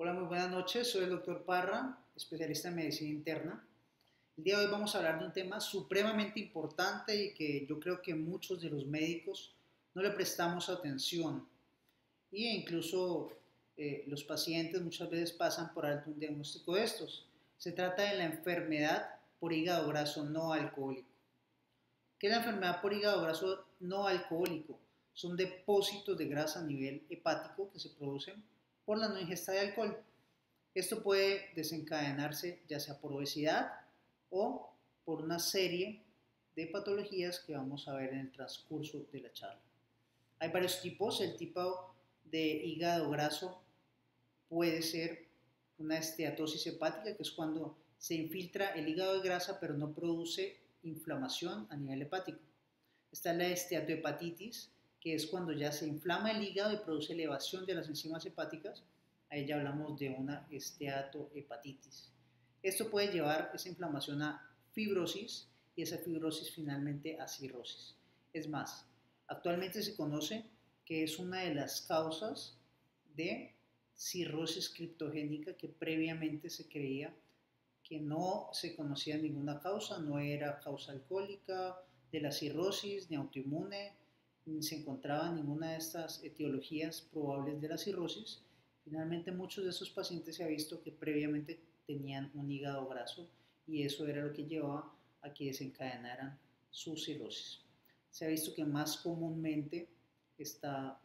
Hola, muy buenas noches. Soy el doctor Parra, especialista en medicina interna. El día de hoy vamos a hablar de un tema supremamente importante y que yo creo que muchos de los médicos no le prestamos atención. Y incluso los pacientes muchas veces pasan por alto un diagnóstico de estos. Se trata de la enfermedad por hígado graso no alcohólico. ¿Qué es la enfermedad por hígado graso no alcohólico? Son depósitos de grasa a nivel hepático que se producen por la no ingesta de alcohol. Esto puede desencadenarse ya sea por obesidad o por una serie de patologías que vamos a ver en el transcurso de la charla. Hay varios tipos. El tipo de hígado graso puede ser una esteatosis hepática, que es cuando se infiltra el hígado de grasa pero no produce inflamación a nivel hepático. Está la esteatohepatitis, que es cuando ya se inflama el hígado y produce elevación de las enzimas hepáticas. Ahí ya hablamos de una esteatohepatitis. Esto puede llevar esa inflamación a fibrosis y esa fibrosis finalmente a cirrosis. Es más, actualmente se conoce que es una de las causas de cirrosis criptogénica que previamente se creía que no se conocía ninguna causa, no era causa alcohólica de la cirrosis ni autoinmune, ni se encontraba ninguna de estas etiologías probables de la cirrosis. Finalmente muchos de esos pacientes se ha visto que previamente tenían un hígado graso y eso era lo que llevaba a que desencadenaran su cirrosis. Se ha visto que más comúnmente está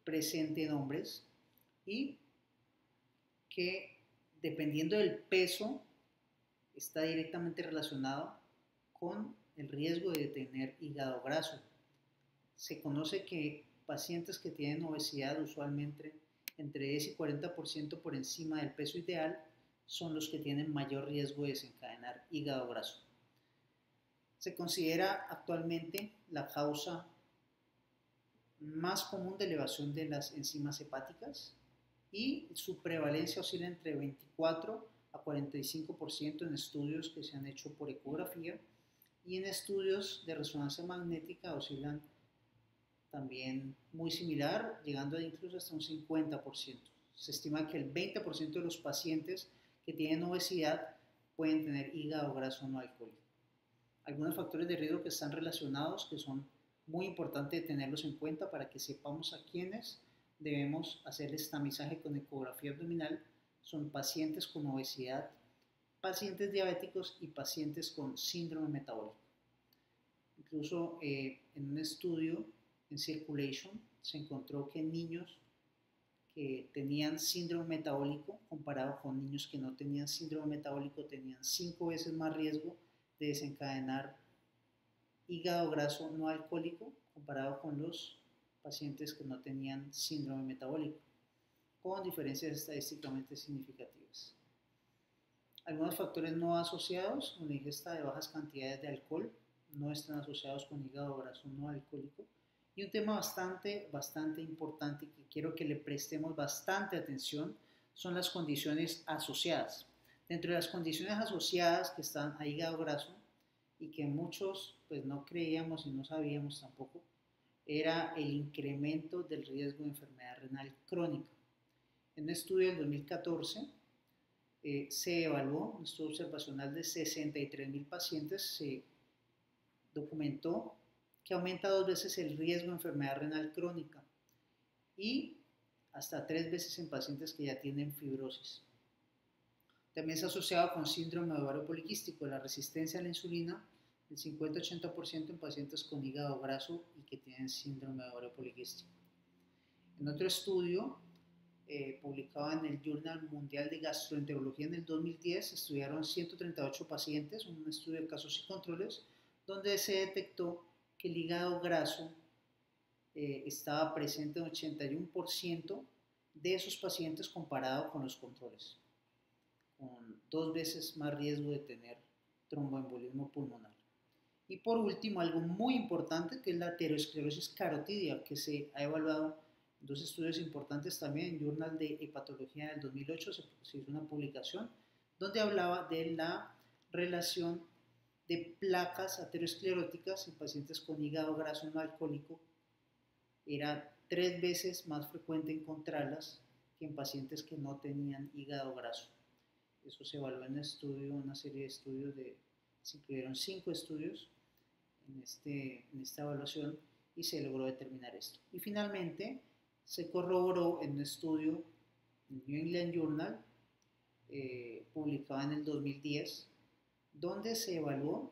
presente en hombres y que dependiendo del peso está directamente relacionado con el riesgo de tener hígado graso. Se conoce que pacientes que tienen obesidad usualmente entre 10 y 40% por encima del peso ideal son los que tienen mayor riesgo de desencadenar hígado graso. Se considera actualmente la causa más común de elevación de las enzimas hepáticas y su prevalencia oscila entre 24 a 45% en estudios que se han hecho por ecografía y en estudios de resonancia magnética oscilan también muy similar, llegando incluso hasta un 50%. Se estima que el 20% de los pacientes que tienen obesidad pueden tener hígado graso no alcohólico. Algunos factores de riesgo que están relacionados, que son muy importantes tenerlos en cuenta para que sepamos a quiénes debemos hacer el tamizaje con ecografía abdominal, son pacientes con obesidad, pacientes diabéticos y pacientes con síndrome metabólico. Incluso en un estudio en Circulation se encontró que niños que tenían síndrome metabólico comparado con niños que no tenían síndrome metabólico tenían 5 veces más riesgo de desencadenar hígado graso no alcohólico comparado con los pacientes que no tenían síndrome metabólico, con diferencias estadísticamente significativas. Algunos factores no asociados con la ingesta de bajas cantidades de alcohol no están asociados con hígado graso no alcohólico. Y un tema bastante importante que quiero que le prestemos bastante atención son las condiciones asociadas. Dentro de las condiciones asociadas que están a hígado graso y que muchos pues no creíamos y no sabíamos tampoco, era el incremento del riesgo de enfermedad renal crónica. En un estudio del 2014 se evaluó, un estudio observacional de 63.000 pacientes, se documentó que aumenta 2 veces el riesgo de enfermedad renal crónica y hasta 3 veces en pacientes que ya tienen fibrosis. También se ha asociado con síndrome de ovario poliquístico, la resistencia a la insulina del 50-80% en pacientes con hígado graso y que tienen síndrome de ovario poliquístico. En otro estudio publicado en el Journal Mundial de Gastroenterología en el 2010, estudiaron 138 pacientes, un estudio de casos y controles, donde se detectó que el hígado graso estaba presente en 81% de esos pacientes comparado con los controles, con 2 veces más riesgo de tener tromboembolismo pulmonar. Y por último, algo muy importante que es la aterosclerosis carotidia, que se ha evaluado en 2 estudios importantes también. En Journal de Hepatología del 2008 se hizo una publicación donde hablaba de la relación de placas ateroscleróticas en pacientes con hígado graso no alcohólico. Era 3 veces más frecuente encontrarlas que en pacientes que no tenían hígado graso. Eso se evaluó en un estudio, una serie de estudios, se incluyeron 5 estudios en esta evaluación y se logró determinar esto. Y finalmente se corroboró en un estudio en New England Journal, publicado en el 2010, donde se evaluó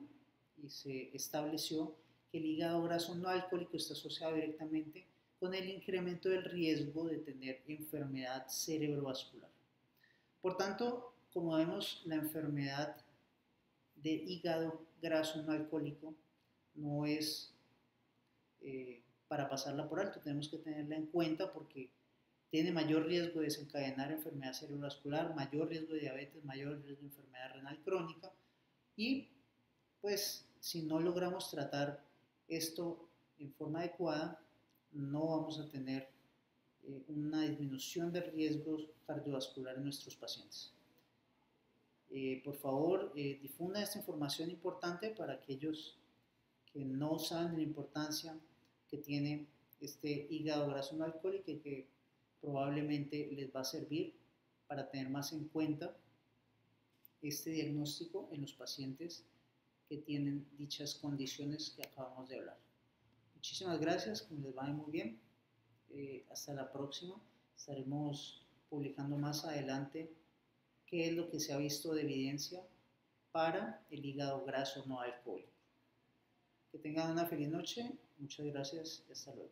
y se estableció que el hígado graso no alcohólico está asociado directamente con el incremento del riesgo de tener enfermedad cerebrovascular. Por tanto, como vemos, la enfermedad de hígado graso no alcohólico no es para pasarla por alto, tenemos que tenerla en cuenta porque tiene mayor riesgo de desencadenar enfermedad cerebrovascular, mayor riesgo de diabetes, mayor riesgo de enfermedad renal crónica y pues si no logramos tratar esto en forma adecuada, no vamos a tener una disminución de riesgos cardiovasculares en nuestros pacientes. Por favor, difunda esta información importante para aquellos que no saben de la importancia que tiene este hígado graso no alcohólico y que probablemente les va a servir para tener más en cuenta este diagnóstico en los pacientes que tienen dichas condiciones que acabamos de hablar. Muchísimas gracias, que les vaya muy bien. Hasta la próxima. Estaremos publicando más adelante qué es lo que se ha visto de evidencia para el hígado graso no alcohólico. Que tengan una feliz noche. Muchas gracias y hasta luego.